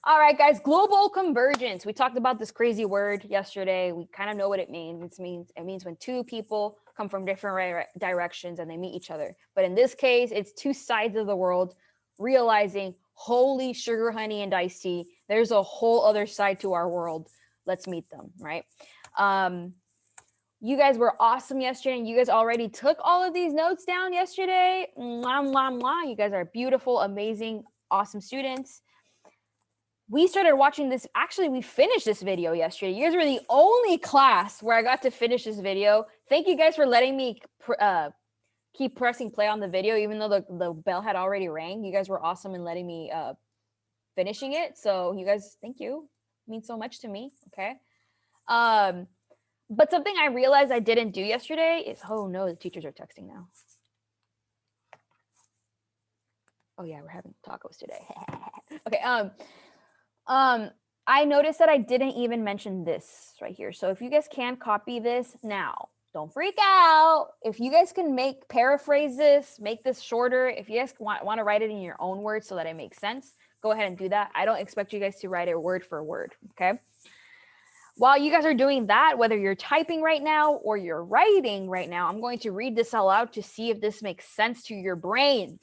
All right, guys, global convergence. We talked about this crazy word yesterday. We kind of know what it means. It means when two people come from different directions and they meet each other. But in this case, it's two sides of the world realizing, holy sugar, honey, and iced tea, there's a whole other side to our world. Let's meet them, right? Um, you guys were awesome yesterday, and you guys already took all of these notes down yesterday. Mwah, mwah, mwah. You guys are beautiful, amazing, awesome students. We started watching this. Actually, we finished this video yesterday. You guys were the only class where I got to finish this video. Thank you guys for letting me keep pressing play on the video, even though the bell had already rang. You guys were awesome in letting me finishing it. So you guys, thank you. It means so much to me. Okay. But something I realized I didn't do yesterday is, oh no, the teachers are texting now. Oh yeah, we're having tacos today. Okay. I noticed that I didn't even mention this right here. So if you guys can copy this now, don't freak out. If you guys can paraphrase this, make this shorter. If you guys want to write it in your own words so that it makes sense, go ahead and do that. I don't expect you guys to write it word for word. Okay. While you guys are doing that, whether you're typing right now or you're writing right now, I'm going to read this out loud to see if this makes sense to your brains.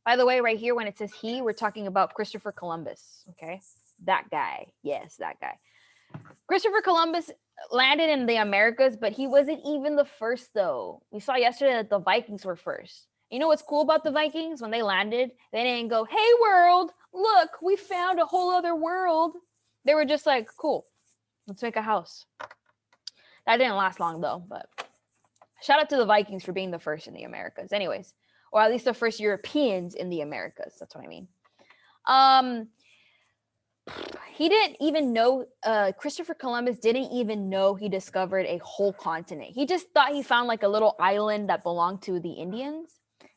By the way, right here, when it says he, we're talking about Christopher Columbus, okay? That guy. Yes, that guy. Christopher Columbus landed in the Americas, but he wasn't even the first, though. We saw yesterday that the Vikings were first. You know what's cool about the Vikings? When they landed, they didn't go, hey, world, look, we found a whole other world. They were just like, cool, let's make a house. That didn't last long, though, but shout out to the Vikings for being the first in the Americas. Anyways. Or at least the first Europeans in the Americas. That's what I mean. He didn't even know, Christopher Columbus didn't even know he discovered a whole continent. He just thought he found like a little island that belonged to the Indians.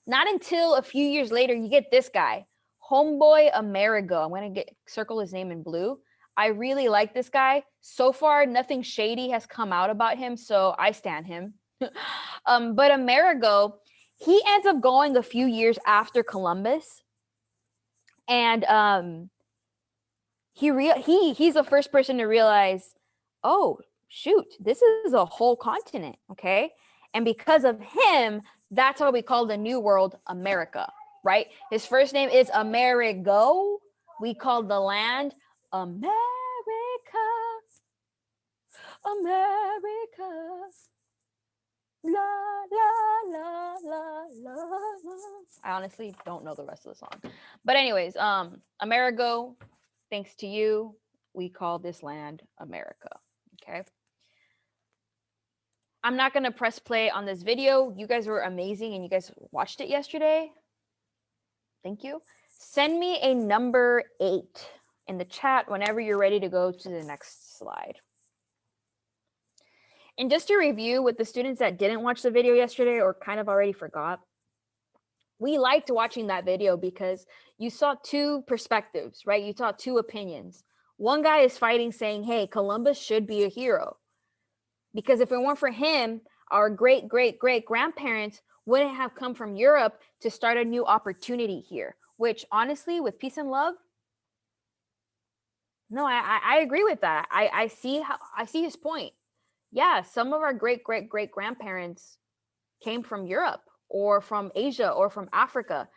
Not until a few years later, you get this guy, Homeboy Amerigo. I'm going to circle his name in blue. I really like this guy. So far, nothing shady has come out about him, so I stan him. But Amerigo, he ends up going a few years after Columbus, and he's the first person to realize, oh shoot, this is a whole continent, okay? And because of him, that's why we call the New World America, right? His first name is Amerigo. We call the land America, America. La, la, la, la, la, la. I honestly don't know the rest of the song. But anyways, Amerigo, thanks to you, we call this land America. Okay. I'm not going to press play on this video. You guys were amazing and you guys watched it yesterday. Thank you. Send me a number 8 in the chat whenever you're ready to go to the next slide. And just to review with the students that didn't watch the video yesterday or kind of already forgot, we liked watching that video because you saw two perspectives, right? You saw two opinions. One guy is fighting saying, hey, Columbus should be a hero. Because if it weren't for him, our great, great, great grandparents wouldn't have come from Europe to start a new opportunity here, which honestly, with peace and love, no, I agree with that. I see his point. Yeah, some of our great, great, great grandparents came from Europe or from Asia or from Africa.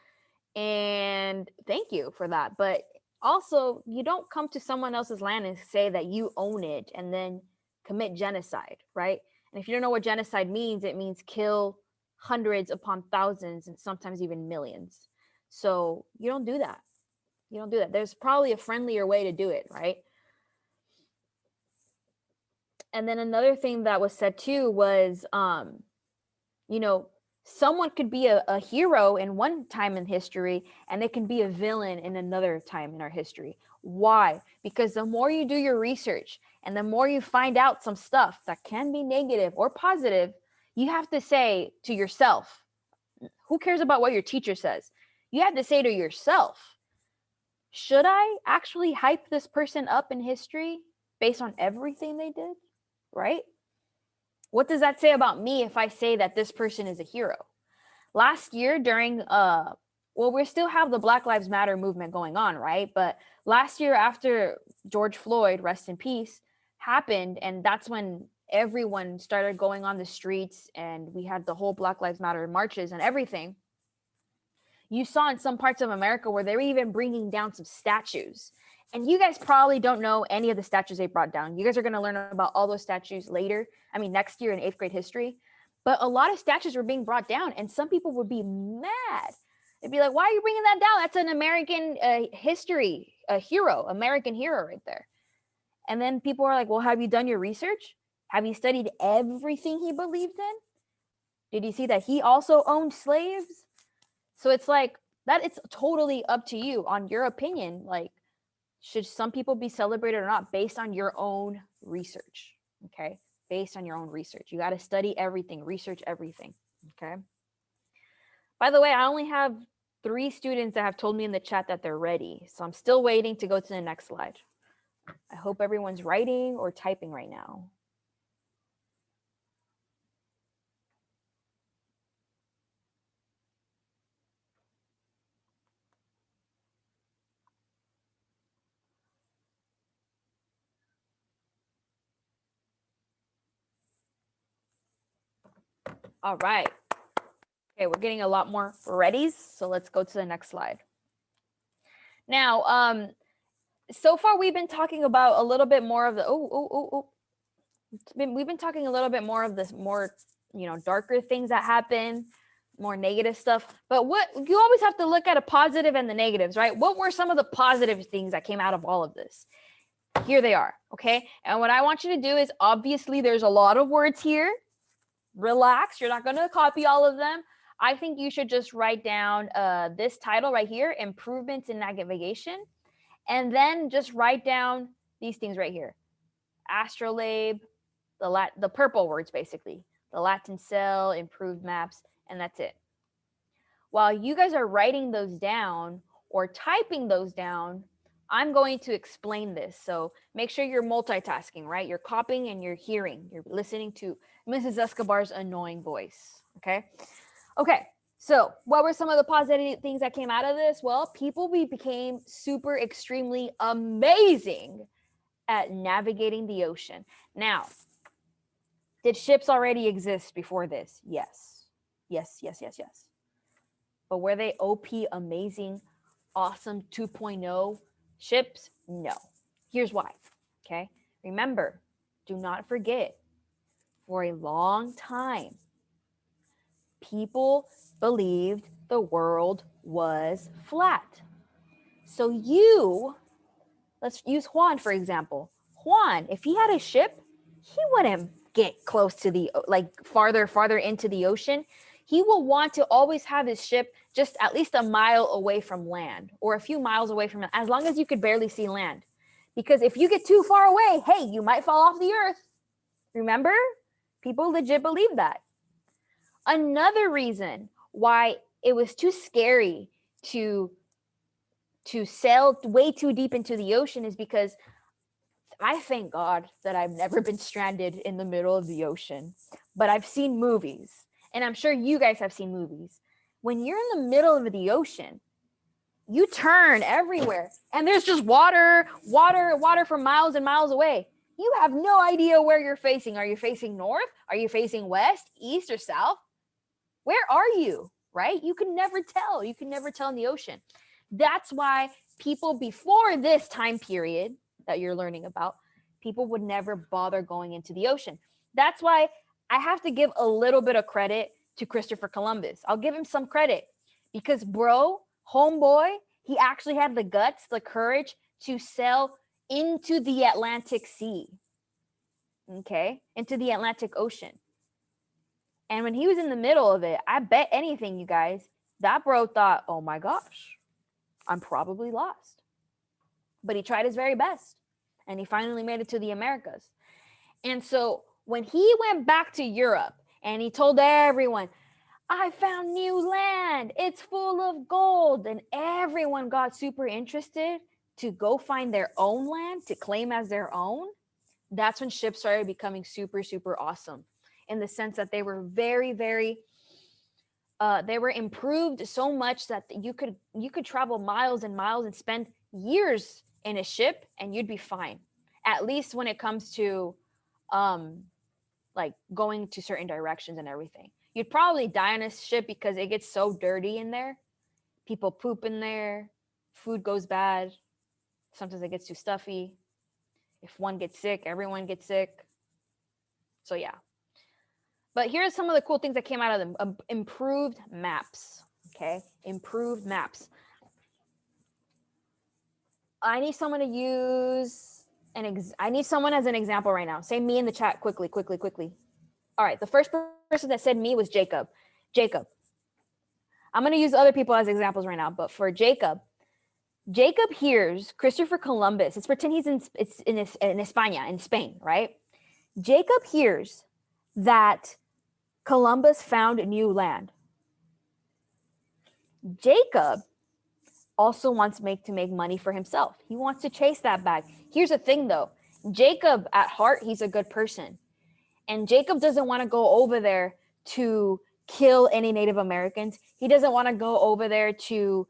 And thank you for that. But also, you don't come to someone else's land and say that you own it and then commit genocide, right? And if you don't know what genocide means, it means kill hundreds upon thousands and sometimes even millions. So you don't do that. You don't do that. There's probably a friendlier way to do it, right? And then another thing that was said too was, someone could be a hero in one time in history and they can be a villain in another time in our history. Why? Because the more you do your research and the more you find out some stuff that can be negative or positive, you have to say to yourself, who cares about what your teacher says? You have to say to yourself, should I actually hype this person up in history based on everything they did? Right? What does that say about me if I say that this person is a hero? Last year during well, we still have the Black Lives Matter movement going on, right? But last year, after George Floyd, rest in peace, happened, and that's when everyone started going on the streets, and we had the whole Black Lives Matter marches and everything. You saw in some parts of America where they were even bringing down some statues. And you guys probably don't know any of the statues they brought down. You guys are going to learn about all those statues later. I mean, next year in 8th grade history. But a lot of statues were being brought down, and some people would be mad. They'd be like, why are you bringing that down? That's an American history, a hero, American hero right there. And then people are like, well, have you done your research? Have you studied everything he believed in? Did you see that he also owned slaves? So it's like that. It's totally up to you on your opinion. Like, should some people be celebrated or not based on your own research? Okay. Based on your own research. You got to study everything, research everything. Okay. By the way, I only have 3 students that have told me in the chat that they're ready. So I'm still waiting to go to the next slide. I hope everyone's writing or typing right now. All right. Okay, we're getting a lot more readies, so let's go to the next slide. Now, so far we've been talking about a little bit more of the we've been talking a little bit more of this more, darker things that happen, more negative stuff. But what you always have to look at a positive and the negatives, right? What were some of the positive things that came out of all of this? Here they are, okay? And what I want you to do is, obviously there's a lot of words here. Relax, you're not going to copy all of them. I think you should just write down this title right here, improvements in navigation, and then just write down these things right here. Astrolabe, the purple words basically, the Latin cell, improved maps, and that's it. While you guys are writing those down or typing those down, I'm going to explain this. So make sure you're multitasking, right? You're copying and you're hearing. You're listening to Mrs. Escobar's annoying voice, okay? Okay, so what were some of the positive things that came out of this? Well, people became super extremely amazing at navigating the ocean. Now, did ships already exist before this? Yes. Yes. But were they OP, amazing, awesome 2.0 ships? No. Here's why, okay? Remember, do not forget, for a long time, people believed the world was flat. So let's use Juan, for example. Juan, if he had a ship, he wouldn't get close to farther into the ocean. He will want to always have his ship just at least a mile away from land, or a few miles away from it, as long as you could barely see land. Because if you get too far away, hey, you might fall off the earth. Remember? People legit believe that. Another reason why it was too scary to sail way too deep into the ocean is because I thank God that I've never been stranded in the middle of the ocean, but I've seen movies, and I'm sure you guys have seen movies. When you're in the middle of the ocean, you turn everywhere, and there's just water for miles and miles away. You have no idea where you're facing. Are you facing north? Are you facing west, east, or south? Where are you, right? You can never tell. You can never tell in the ocean. That's why people before this time period that you're learning about, people would never bother going into the ocean. That's why I have to give a little bit of credit to Christopher Columbus. I'll give him some credit because homeboy, he actually had the guts, the courage to sail into the Atlantic Sea, okay, into the Atlantic Ocean. And when he was in the middle of it, I bet anything, you guys, that bro thought, oh my gosh, I'm probably lost. But he tried his very best, and he finally made it to the Americas. And so when he went back to Europe and he told everyone, I found new land, it's full of gold, and everyone got super interested to go find their own land to claim as their own, that's when ships started becoming super, super awesome, in the sense that they were very, very They were improved so much that you could travel miles and miles and spend years in a ship and you'd be fine. At least when it comes to um like going to certain directions and everything. You'd probably die on a ship because it gets so dirty in there. People poop in there, food goes bad, sometimes it gets too stuffy. If one gets sick, everyone gets sick. So yeah. But here's some of the cool things that came out of them. Improved maps. Okay, improved maps. I need someone to use I need someone as an example right now. Say me in the chat quickly, quickly, quickly. All right, the first person that said me was Jacob. Jacob. I'm going to use other people as examples right now, but for Jacob hears Christopher Columbus. Let's pretend he's in España, in Spain, right? Jacob hears that Columbus found new land. Jacob also wants to make money for himself. He wants to chase that bag. Here's the thing though. Jacob at heart, he's a good person. And Jacob doesn't want to go over there to kill any Native Americans. He doesn't want to go over there to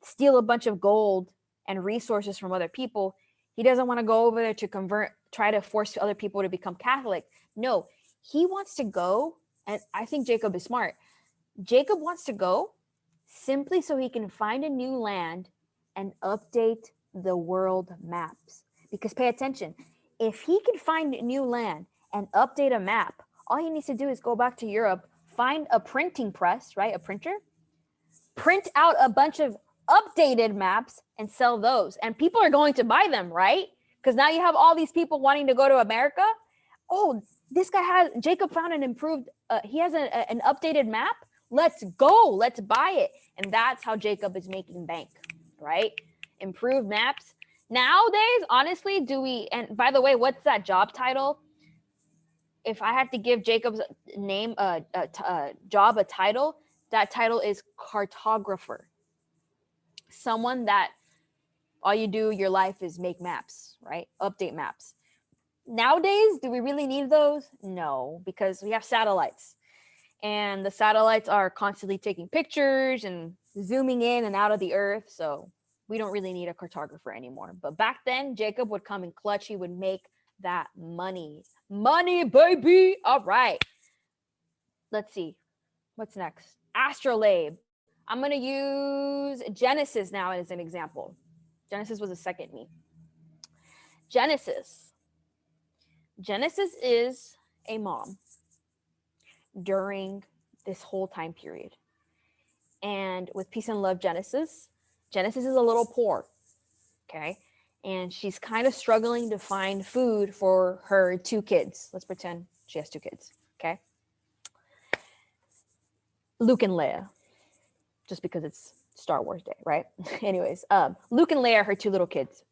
steal a bunch of gold and resources from other people. He doesn't want to go over there to try to force other people to become Catholic. No, he wants to go, and I think Jacob is smart. Jacob wants to go simply so he can find a new land and update the world maps. Because pay attention, if he can find new land and update a map, all he needs to do is go back to Europe, find a printing press, right? A printer, print out a bunch of updated maps and sell those. And people are going to buy them, right? Because now you have all these people wanting to go to America. Oh, Jacob found an improved, he has an updated map. Let's go, let's buy it. And that's how Jacob is making bank, right? Improved maps. Nowadays, honestly, and by the way, what's that job title? If I had to give Jacob's name, job, a title, that title is cartographer. Someone that all you do your life is make maps, right? Update maps. Nowadays, do we really need those? No, because we have satellites. And the satellites are constantly taking pictures and zooming in and out of the earth. So we don't really need a cartographer anymore. But back then, Jacob would come in clutch. He would make that money. Money, baby. All right. Let's see. What's next? Astrolabe. I'm going to use Genesis now as an example. Genesis was the second me. Genesis is a mom during this whole time period. And with Peace and Love Genesis is a little poor, okay? And she's kind of struggling to find food for her 2 kids. Let's pretend she has 2 kids, okay? Luke and Leia, just because it's Star Wars Day, right? Anyways, Luke and Leia are her 2 little kids.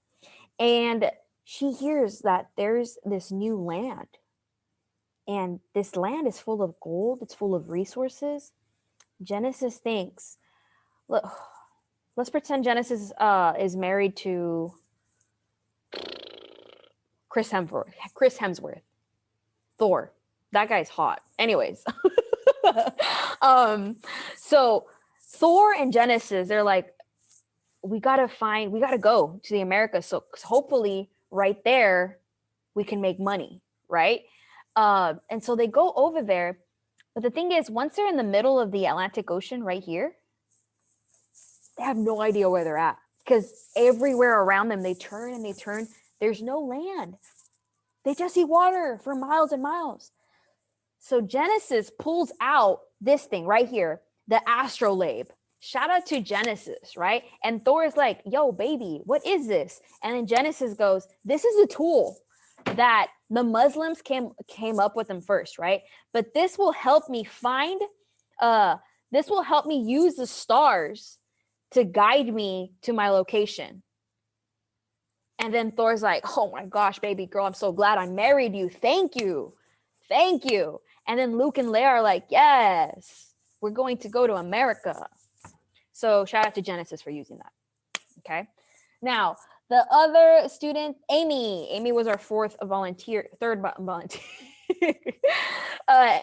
And she hears that there's this new land. And this land is full of gold. It's full of resources. Genesis thinks, look, let's pretend Genesis is married to Chris Hemsworth. Thor. That guy's hot. Anyways. So Thor and Genesis, they're like, we gotta go to the Americas. So hopefully right there, we can make money, right? And so they go over there. But the thing is, once they're in the middle of the Atlantic Ocean right here, they have no idea where they're at. Because everywhere around them, they turn and they turn. There's no land. They just see water for miles and miles. So Genesis pulls out this thing right here, the astrolabe. Shout out to Genesis, right? And Thor is like, yo, baby, what is this? And then Genesis goes, this is a tool that the Muslims came up with them first, right? But this will help me use the stars to guide me to my location. And then Thor's like, oh my gosh, baby girl, I'm so glad I married you. Thank you. And then Luke and Leia are like, yes, we're going to go to America. So shout out to Genesis for using that. Okay. Now, the other student, Amy was our third volunteer.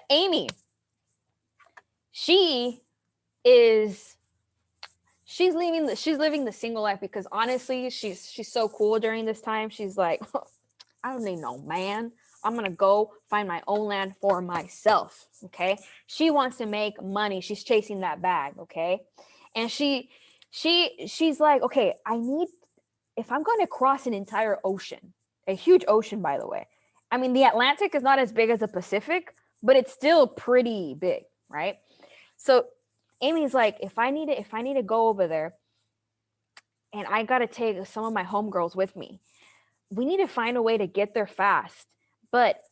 Amy, she is she's living the single life because honestly, she's so cool during this time. She's like, I don't need no man. I'm gonna go find my own land for myself. Okay. She wants to make money. She's chasing that bag. Okay. And she's like, okay, I need, if I'm going to cross an entire ocean, a huge ocean, by the way. I mean, the Atlantic is not as big as the Pacific, but it's still pretty big, right? So Amy's like, if I need to go over there and I got to take some of my homegirls with me, we need to find a way to get there fast. But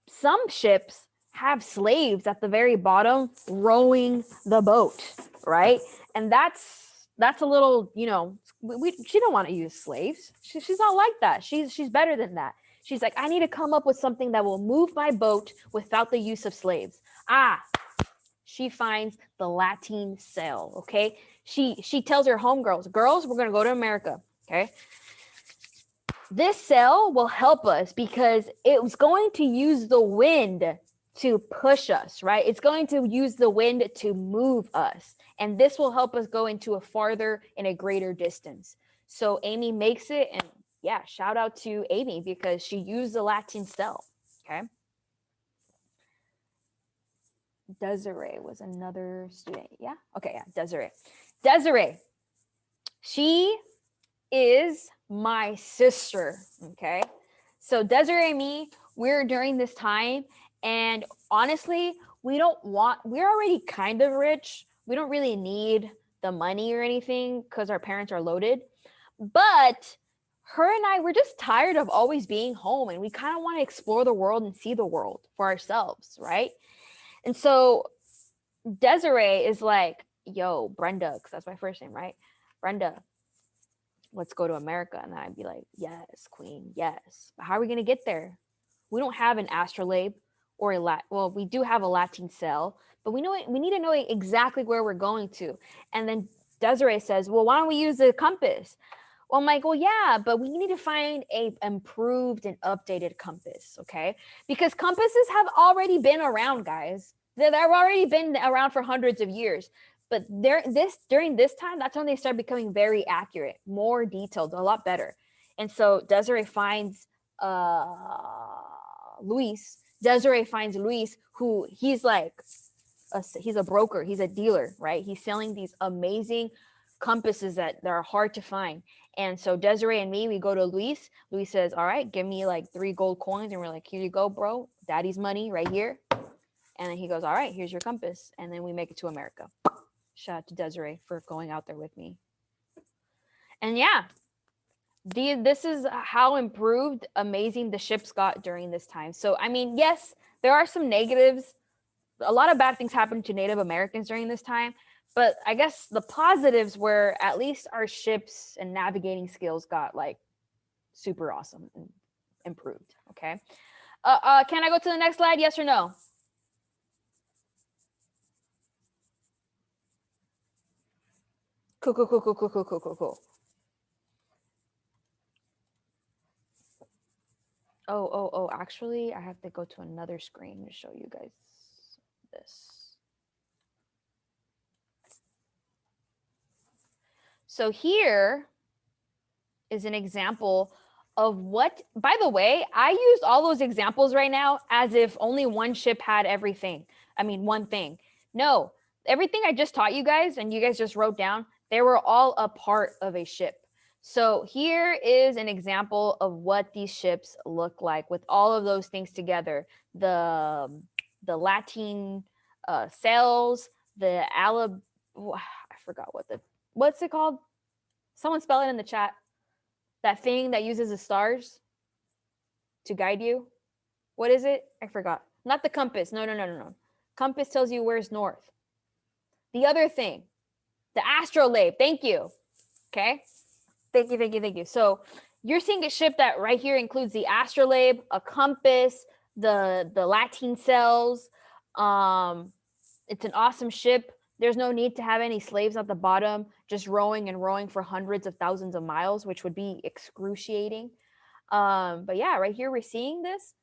some ships have slaves at the very bottom rowing the boat, right? And that's a little, she don't want to use slaves. She's not like that. She's better than that. She's like, I need to come up with something that will move my boat without the use of slaves. She finds the Latin sail. Okay, she tells her homegirls, girls, we're gonna go to America. Okay, this sail will help us because it was going to use the wind to push us, right? It's going to use the wind to move us. And this will help us go into a farther and a greater distance. So Amy makes it, and yeah, shout out to Amy because she used the Latin sail. Okay. Desiree was another student. Yeah. Okay. Yeah. Desiree. She is my sister. Okay. So Desiree and me, we're during this time. And honestly, we're already kind of rich. We don't really need the money or anything because our parents are loaded. But her and I, we're just tired of always being home and we kind of want to explore the world and see the world for ourselves, right? And so Desiree is like, yo, Brenda, because that's my first name, right? Brenda, let's go to America. And I'd be like, yes, queen, yes. But how are we going to get there? We don't have an astrolabe or well, we do have a Latin cell, but we need to know exactly where we're going to. And then Desiree says, well, why don't we use the compass? Well, I'm like, well, yeah, but we need to find a improved and updated compass, okay? Because compasses have already been around, guys. They've already been around for hundreds of years. But during this time, that's when they start becoming very accurate, more detailed, a lot better. And so Desiree finds Luis. Desiree finds Luis, who he's like, he's a broker, he's a dealer, right? He's selling these amazing compasses that are hard to find. And so Desiree and me, we go to Luis. Luis says, all right, give me like 3 gold coins. And we're like, here you go, bro. Daddy's money right here. And then he goes, all right, here's your compass. And then we make it to America. Shout out to Desiree for going out there with me. And yeah, this is how improved, amazing the ships got during this time. So, I mean, yes, there are some negatives. A lot of bad things happened to Native Americans during this time. But I guess the positives were at least our ships and navigating skills got like super awesome and improved. Okay. Can I go to the next slide? Yes or no? Cool. Oh, actually, I have to go to another screen to show you guys this. So here is an example of what, by the way, I used all those examples right now as if only one ship had everything. I mean, one thing. No, everything I just taught you guys and you guys just wrote down, they were all a part of a ship. So here is an example of what these ships look like with all of those things together. The Latin sails, the I forgot what's it called? Someone spell it in the chat. That thing that uses the stars to guide you. What is it? I forgot. Not the compass. No. Compass tells you where's north. The other thing, the astrolabe. Thank you. Okay. Thank you. So you're seeing a ship that right here includes the astrolabe, a compass, the Latin cells. It's an awesome ship. There's no need to have any slaves at the bottom, just rowing and rowing for hundreds of thousands of miles, which would be excruciating. But yeah, right here we're seeing this.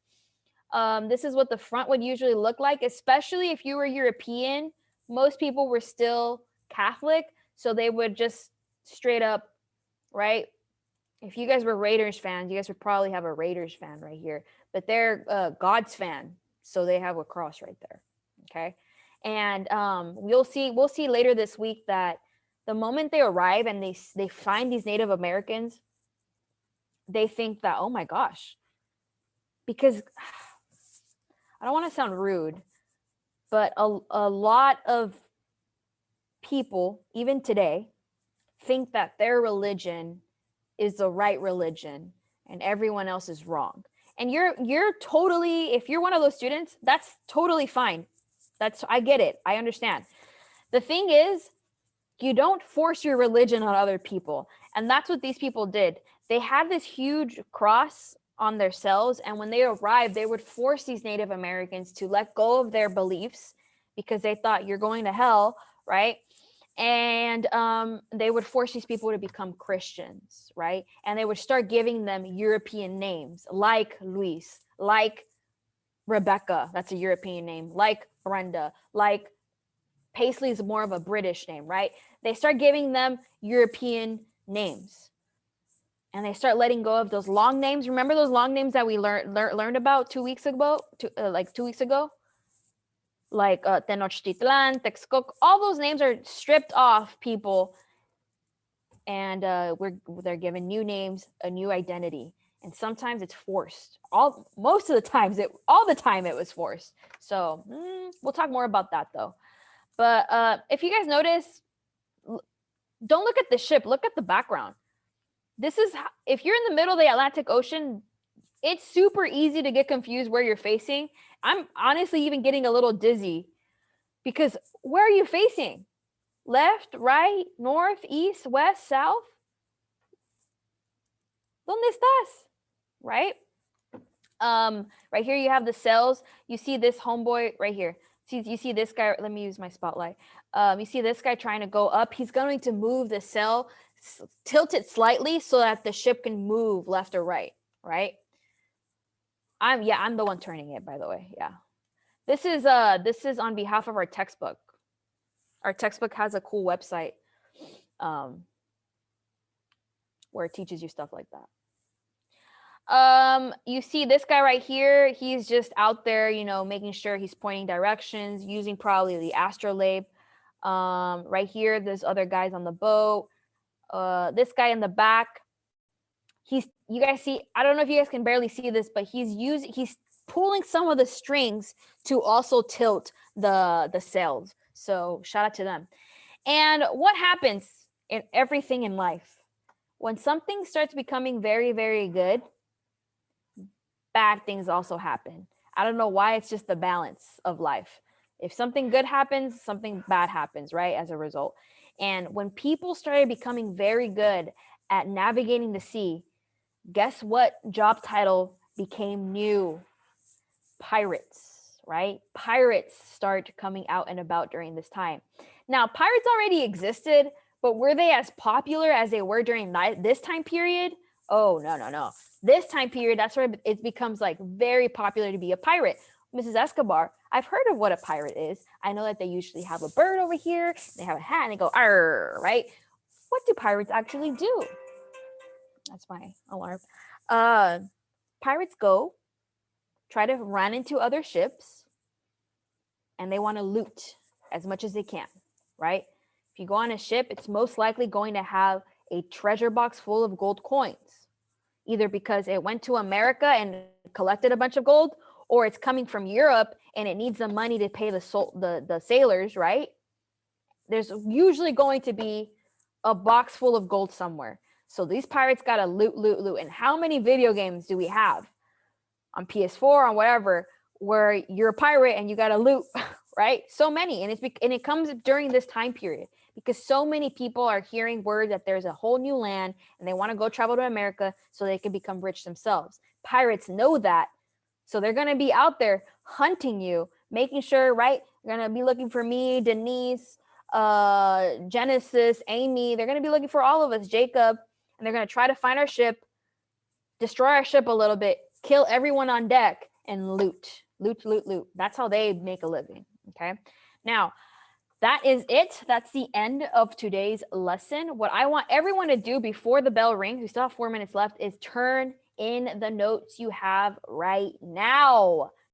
This is what the front would usually look like, especially if you were European. most people were still Catholic, so they would just straight up, right? If you guys were Raiders fans, you guys would probably have a Raiders fan right here, but they're God's fan, so they have a cross right there. Okay, and we'll see later this week that the moment they arrive and they find these Native Americans, they think that, oh my gosh, because I don't want to sound rude, but a lot of people, even today, think that their religion is the right religion and everyone else is wrong. And you're totally, if you're one of those students, that's totally fine. I get it. I understand. The thing is, you don't force your religion on other people. And that's what these people did. They had this huge cross on their cells, and when they arrived, they would force these Native Americans to let go of their beliefs because they thought you're going to hell, right? And they would force these people to become Christians, right? And they would start giving them European names like Luis, like Rebecca, that's a European name, like Brenda, like Paisley is more of a British name, right? They start giving them European names. And they start letting go of those long names. Remember those long names that we learned about 2 weeks ago? 2 weeks ago? Like Tenochtitlan, Texcoco, all those names are stripped off, people, and they're given new names, a new identity, and sometimes it's forced. All the time it was forced. So we'll talk more about that though. But if you guys notice, don't look at the ship, look at the background. This is if you're in the middle of the Atlantic Ocean, it's super easy to get confused where you're facing. I'm honestly even getting a little dizzy because where are you facing? Left, right, north, east, west, south? ¿Dónde estás? Right? Right here you have the cells. You see this homeboy right here. You see this guy. Let me use my spotlight. You see this guy trying to go up. He's going to move the cell, tilt it slightly so that the ship can move left or right, right? I'm the one turning it, by the way. Yeah. This is on behalf of our textbook. Our textbook has a cool website where it teaches you stuff like that. You see this guy right here, he's just out there, making sure he's pointing directions, using probably the astrolabe. Right here, there's other guys on the boat. This guy in the back, you guys see, I don't know if you guys can barely see this, but he's pulling some of the strings to also tilt the sails. So shout out to them. And what happens in everything in life? When something starts becoming very, very good, bad things also happen. I don't know why, it's just the balance of life. If something good happens, something bad happens, right? As a result. And when people started becoming very good at navigating the sea, guess what job title became new? Pirates, right? Pirates start coming out and about during this time. Now, pirates already existed, but were they as popular as they were during this time period? Oh, no. This time period, that's where it becomes like very popular to be a pirate. Mrs. Escobar, I've heard of what a pirate is. I know that they usually have a bird over here, they have a hat, and they go, arr, right? What do pirates actually do? That's my alarm. Pirates go, try to run into other ships, and they want to loot as much as they can, right? If you go on a ship, it's most likely going to have a treasure box full of gold coins, either because it went to America and collected a bunch of gold, or it's coming from Europe and it needs the money to pay the sailors, right? There's usually going to be a box full of gold somewhere. So these pirates got to loot. And how many video games do we have on PS4, on whatever, where you're a pirate and you got to loot, right? So many. And it comes during this time period because so many people are hearing word that there's a whole new land and they want to go travel to America so they can become rich themselves. Pirates know that. So they're going to be out there hunting you, making sure, right? They're going to be looking for me, Denise, Genesis, Amy. They're going to be looking for all of us, Jacob, and they're going to try to find our ship, destroy our ship a little bit, kill everyone on deck, and loot. That's how they make a living. Okay. Now, that is it. That's the end of today's lesson. What I want everyone to do before the bell rings, we still have 4 minutes left, is turn in the notes you have right now.